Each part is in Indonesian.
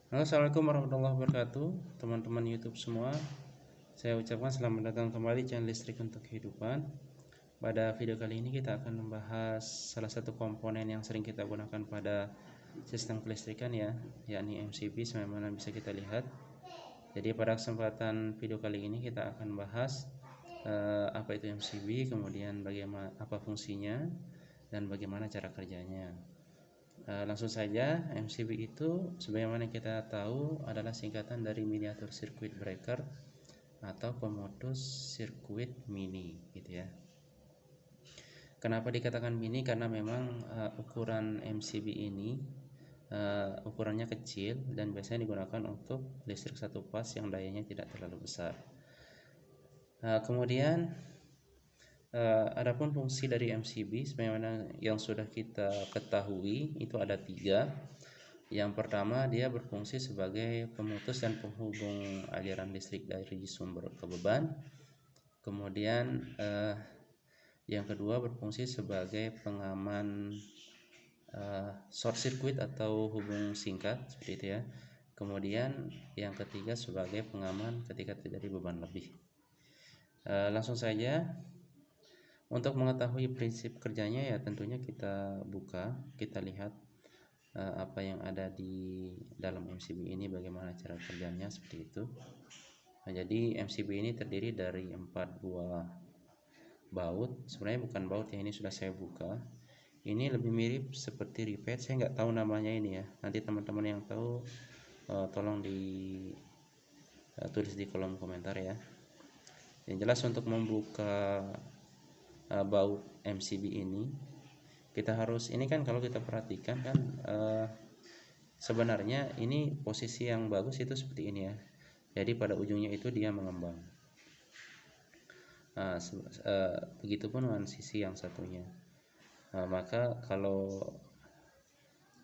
Halo, assalamualaikum warahmatullahi wabarakatuh, teman-teman YouTube semua. Saya ucapkan selamat datang kembali channel Listrik untuk Kehidupan. Pada video kali ini kita akan membahas salah satu komponen yang sering kita gunakan pada sistem kelistrikan ya, yakni MCB sebagaimana bisa kita lihat. Jadi pada kesempatan video kali ini kita akan bahas apa itu MCB, kemudian bagaimana apa fungsinya dan bagaimana cara kerjanya. Langsung saja, MCB itu sebagaimana kita tahu adalah singkatan dari miniatur circuit breaker atau pemutus sirkuit mini gitu ya. Kenapa dikatakan mini? Karena memang ukuran MCB ini ukurannya kecil dan biasanya digunakan untuk listrik satu pas yang dayanya tidak terlalu besar. Kemudian adapun fungsi dari MCB sebagaimana yang sudah kita ketahui itu ada 3. Yang pertama, dia berfungsi sebagai pemutus dan penghubung aliran listrik dari sumber ke beban. Kemudian yang kedua berfungsi sebagai pengaman short circuit atau hubung singkat seperti itu ya. Kemudian yang ketiga sebagai pengaman ketika terjadi beban lebih. Langsung saja, untuk mengetahui prinsip kerjanya ya tentunya kita buka, kita lihat apa yang ada di dalam MCB ini, bagaimana cara kerjanya seperti itu. Nah, jadi MCB ini terdiri dari 4 buah baut. Sebenarnya bukan baut ya, ini sudah saya buka. Ini lebih mirip seperti ripet, saya nggak tahu namanya ini ya. Nanti teman-teman yang tahu tolong tulis di kolom komentar ya. Yang jelas untuk membuka baut MCB ini kita harus, ini kan kalau kita perhatikan kan sebenarnya ini posisi yang bagus itu seperti ini ya. Jadi pada ujungnya itu dia mengembang. Begitupun dengan sisi yang satunya. Maka kalau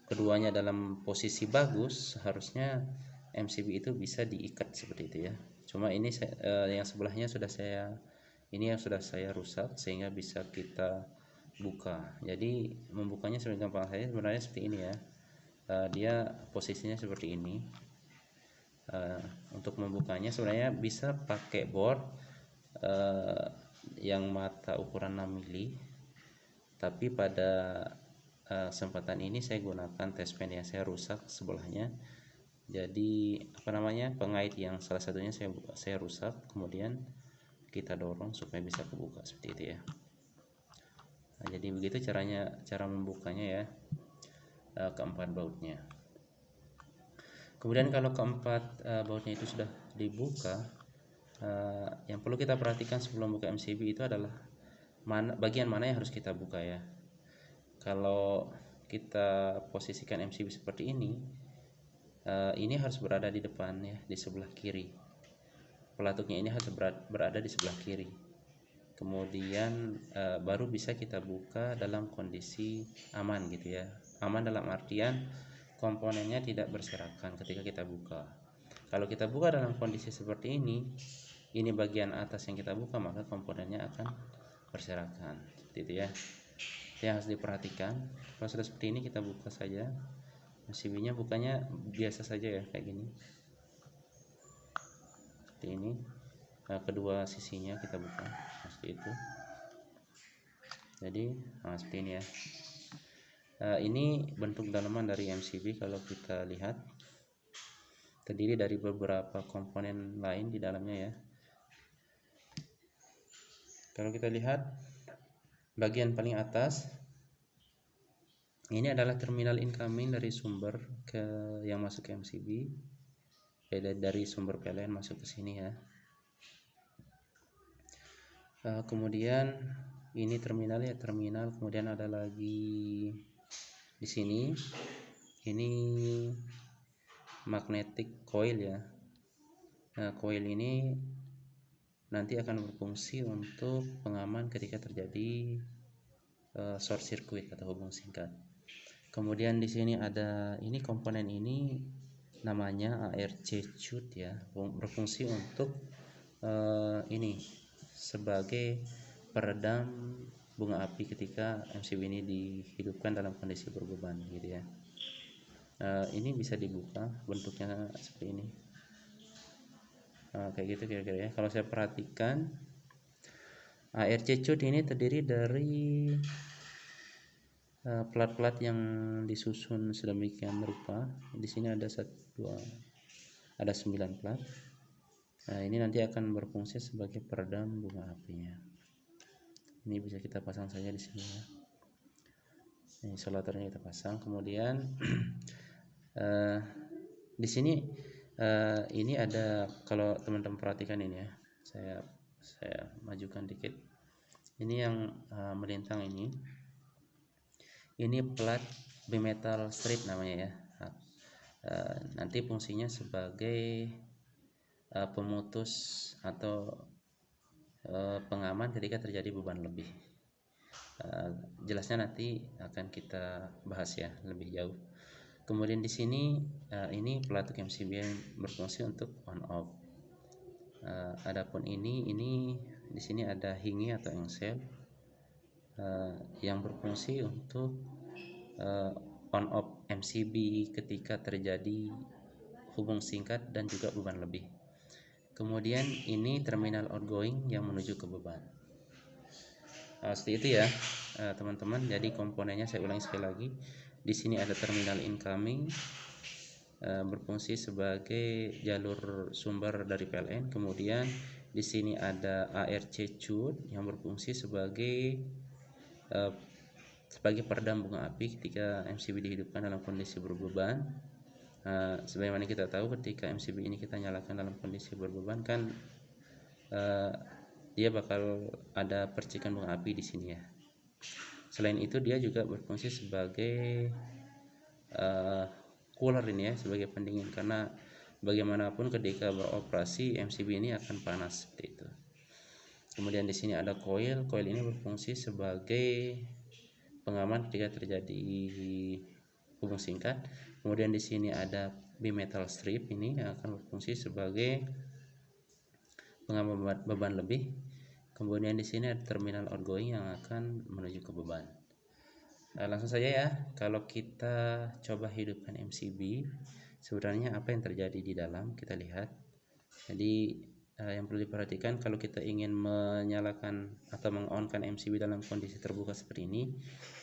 keduanya dalam posisi bagus, harusnya MCB itu bisa diikat seperti itu ya. Cuma ini yang sebelahnya yang sudah saya rusak sehingga bisa kita buka. Jadi membukanya sebenarnya gampang saja, sebenarnya seperti ini ya. Dia posisinya seperti ini. Untuk membukanya sebenarnya bisa pakai board yang mata ukuran 6 mili, tapi pada kesempatan ini saya gunakan test pen yang saya rusak sebelahnya. Jadi pengait yang salah satunya saya rusak, kemudian kita dorong supaya bisa kebuka seperti itu ya. Nah, jadi begitu cara membukanya ya, keempat bautnya. Kemudian kalau keempat bautnya itu sudah dibuka, yang perlu kita perhatikan sebelum buka MCB itu adalah bagian mana yang harus kita buka ya. Kalau kita posisikan MCB seperti ini harus berada di depan ya, di sebelah kiri. Pelatuknya ini harus berada di sebelah kiri. Kemudian baru bisa kita buka dalam kondisi aman gitu ya. Aman dalam artian komponennya tidak berserakan ketika kita buka. Kalau kita buka dalam kondisi seperti ini bagian atas yang kita buka, maka komponennya akan berserakan seperti itu ya. Itu yang harus diperhatikan. Kalau sudah seperti ini kita buka saja. MCB-nya bukanya biasa saja ya, kayak gini. Seperti ini. Kedua sisinya kita buka seperti itu. Jadi seperti ini ya. Ini bentuk dalaman dari MCB. Kalau kita lihat terdiri dari beberapa komponen lain di dalamnya ya. Kalau kita lihat bagian paling atas, ini adalah terminal incoming dari sumber yang masuk ke MCB, dari sumber PLN masuk ke sini ya. Kemudian ini terminal, kemudian ada lagi di sini, ini magnetic coil ya. Nah, coil ini nanti akan berfungsi untuk pengaman ketika terjadi short circuit atau hubung singkat. Kemudian di sini ada komponen ini namanya ARC chute ya, berfungsi untuk sebagai peredam bunga api ketika MCB ini dihidupkan dalam kondisi berbeban gitu ya. Ini bisa dibuka, bentuknya seperti ini. Kayak gitu kira-kira ya. Kalau saya perhatikan, ARC Code ini terdiri dari plat-plat yang disusun sedemikian rupa. Di sini ada 9 plat. Ini nanti akan berfungsi sebagai peredam bunga apinya. Ini bisa kita pasang saja di sini ya. Ini isolatornya kita pasang. Kemudian di sini ini ada, kalau teman-teman perhatikan ini ya, saya majukan dikit. Ini yang melintang ini plat bimetal strip namanya ya. Nanti fungsinya sebagai pemutus atau pengaman ketika terjadi beban lebih. Jelasnya nanti akan kita bahas ya lebih jauh. Kemudian di sini ini pelatuk MCB yang berfungsi untuk on off. Adapun ini di sini ada hingi atau engsel yang berfungsi untuk on off MCB ketika terjadi hubung singkat dan juga beban lebih. Kemudian ini terminal outgoing yang menuju ke beban. Seperti itu ya teman-teman. Jadi komponennya saya ulangi sekali lagi. Di sini ada terminal incoming berfungsi sebagai jalur sumber dari PLN. Kemudian di sini ada ARC Code yang berfungsi sebagai peredam bunga api ketika MCB dihidupkan dalam kondisi berbeban. Sebagaimana kita tahu, ketika MCB ini kita nyalakan dalam kondisi berbeban kan dia bakal ada percikan bunga api di sini ya. Selain itu dia juga berfungsi sebagai cooler ini ya, sebagai pendingin, karena bagaimanapun ketika beroperasi MCB ini akan panas seperti itu. Kemudian di sini ada coil ini berfungsi sebagai pengaman ketika terjadi hubung singkat. Kemudian di sini ada bimetal strip ini yang akan berfungsi sebagai pengaman beban lebih. Kemudian di sini ada terminal outgoing yang akan menuju ke beban. Langsung saja ya, kalau kita coba hidupkan MCB, sebenarnya apa yang terjadi di dalam kita lihat. Jadi yang perlu diperhatikan, kalau kita ingin menyalakan atau meng-on-kan MCB dalam kondisi terbuka seperti ini,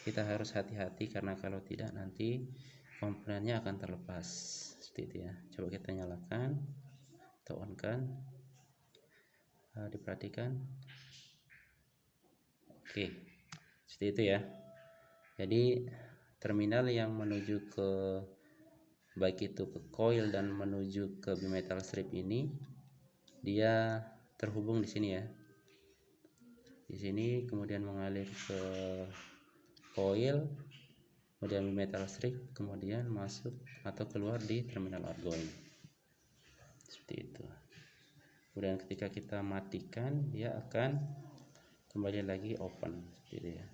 kita harus hati-hati, karena kalau tidak nanti komponennya akan terlepas seperti itu ya. Coba kita nyalakan atau on-kan, diperhatikan. Oke, seperti itu ya. Jadi terminal yang menuju ke baik itu ke coil dan menuju ke bimetal strip ini dia terhubung di sini ya. Di sini kemudian mengalir ke coil, kemudian bimetal strip, kemudian masuk atau keluar di terminal outgoing. Seperti itu. Kemudian ketika kita matikan, dia akan kembali lagi open seperti itu ya.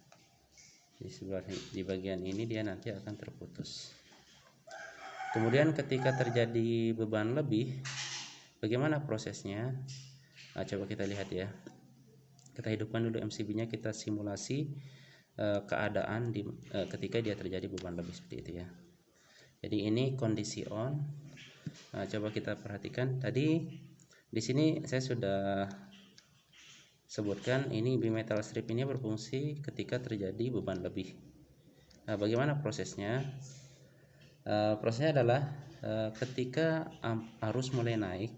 Di bagian ini dia nanti akan terputus. Kemudian ketika terjadi beban lebih, bagaimana prosesnya? Coba kita lihat ya. Kita hidupkan dulu MCB-nya, kita simulasi keadaan ketika dia terjadi beban lebih seperti itu ya. Jadi ini kondisi on. Coba kita perhatikan. Tadi di sini saya sudah sebutkan ini bimetal strip ini berfungsi ketika terjadi beban lebih. Bagaimana prosesnya? Prosesnya adalah ketika arus mulai naik,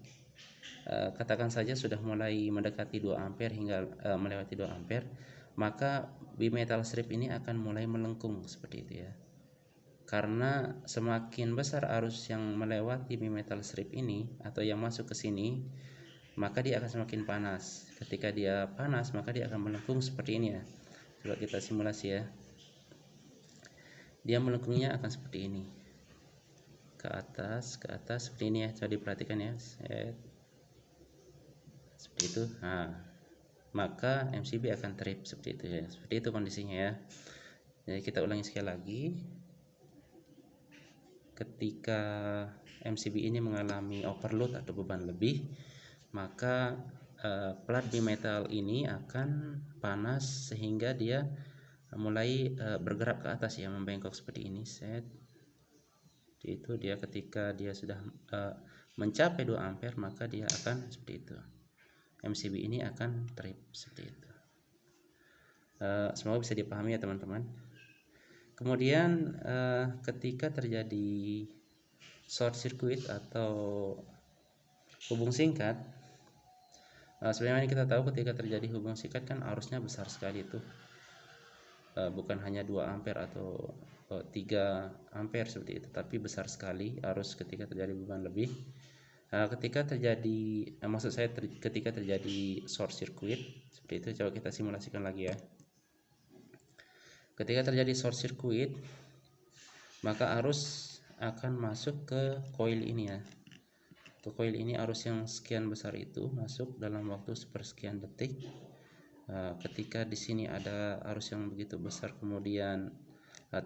katakan saja sudah mulai mendekati 2 ampere hingga melewati 2 ampere, maka bimetal strip ini akan mulai melengkung seperti itu ya. Karena semakin besar arus yang melewati bimetal strip ini atau yang masuk ke sini, maka dia akan semakin panas. Ketika dia panas, maka dia akan melengkung seperti ini ya. Coba kita simulasi ya. Dia melengkungnya akan seperti ini, ke atas seperti ini ya. Coba diperhatikan ya. Seperti itu. Maka MCB akan trip seperti itu ya. Seperti itu kondisinya ya. Jadi kita ulangi sekali lagi. Ketika MCB ini mengalami overload atau beban lebih, maka plat bimetal ini akan panas sehingga dia mulai bergerak ke atas ya, membengkok seperti ini. itu dia ketika dia sudah mencapai 2 ampere maka dia akan seperti itu, MCB ini akan trip seperti itu. Semoga bisa dipahami ya teman-teman. Kemudian ketika terjadi short circuit atau hubung singkat, sebenarnya kita tahu ketika terjadi hubung singkat kan arusnya besar sekali itu, bukan hanya 2 ampere atau 3 ampere seperti itu, tapi besar sekali arus ketika terjadi beban lebih. Ketika terjadi, maksud saya ketika terjadi short circuit seperti itu, coba kita simulasikan lagi ya. Ketika terjadi short circuit, maka arus akan masuk ke coil ini ya. Ke coil ini arus yang sekian besar itu masuk dalam waktu sepersekian detik. Ketika di sini ada arus yang begitu besar kemudian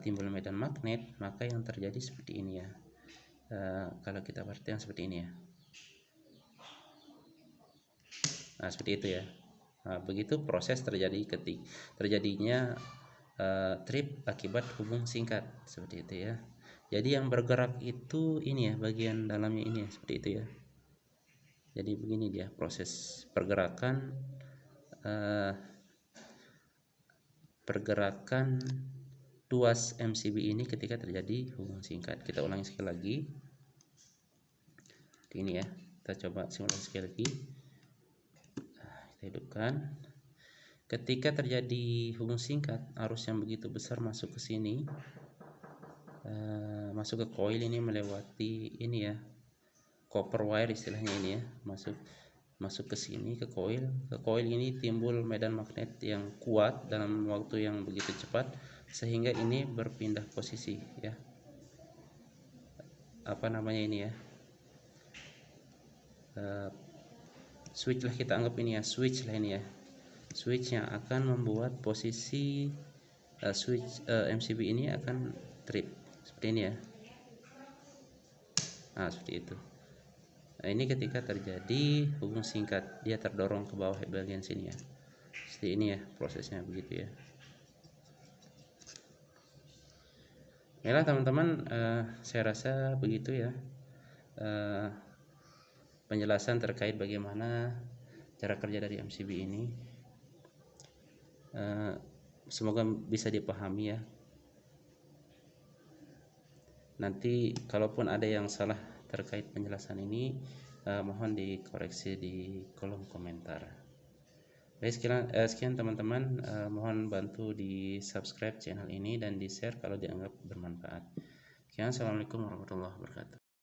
timbul medan magnet, maka yang terjadi seperti ini ya. Kalau kita perhatikan seperti ini ya. Nah, seperti itu ya. Nah, begitu proses terjadinya trip akibat hubung singkat seperti itu ya. Jadi yang bergerak itu ini ya, bagian dalamnya ini ya, seperti itu ya. Jadi begini dia proses pergerakan tuas MCB ini ketika terjadi hubung singkat. Kita ulangi sekali lagi. Ini ya, kita coba simulasi sekali lagi. Kita hidupkan. Ketika terjadi hubung singkat, arus yang begitu besar masuk ke sini, masuk ke coil ini melewati ini ya, copper wire istilahnya ini ya, masuk ke sini ke coil. Ke coil ini timbul medan magnet yang kuat dalam waktu yang begitu cepat sehingga ini berpindah posisi ya. Apa namanya ini ya? Switch lah, kita anggap ini ya, switch lah ini ya. Switch yang akan membuat posisi switch MCB ini akan trip seperti ini ya. Nah, seperti itu. Nah, ini ketika terjadi hubung singkat, dia terdorong ke bawah bagian sini ya. Seperti ini ya prosesnya, begitu ya. Baiklah teman-teman, saya rasa begitu ya penjelasan terkait bagaimana cara kerja dari MCB ini. Semoga bisa dipahami ya. Nanti kalaupun ada yang salah terkait penjelasan ini, mohon dikoreksi di kolom komentar. Baik, sekian teman-teman, mohon bantu di subscribe channel ini dan di share kalau dianggap bermanfaat. Sekian, assalamualaikum warahmatullahi wabarakatuh.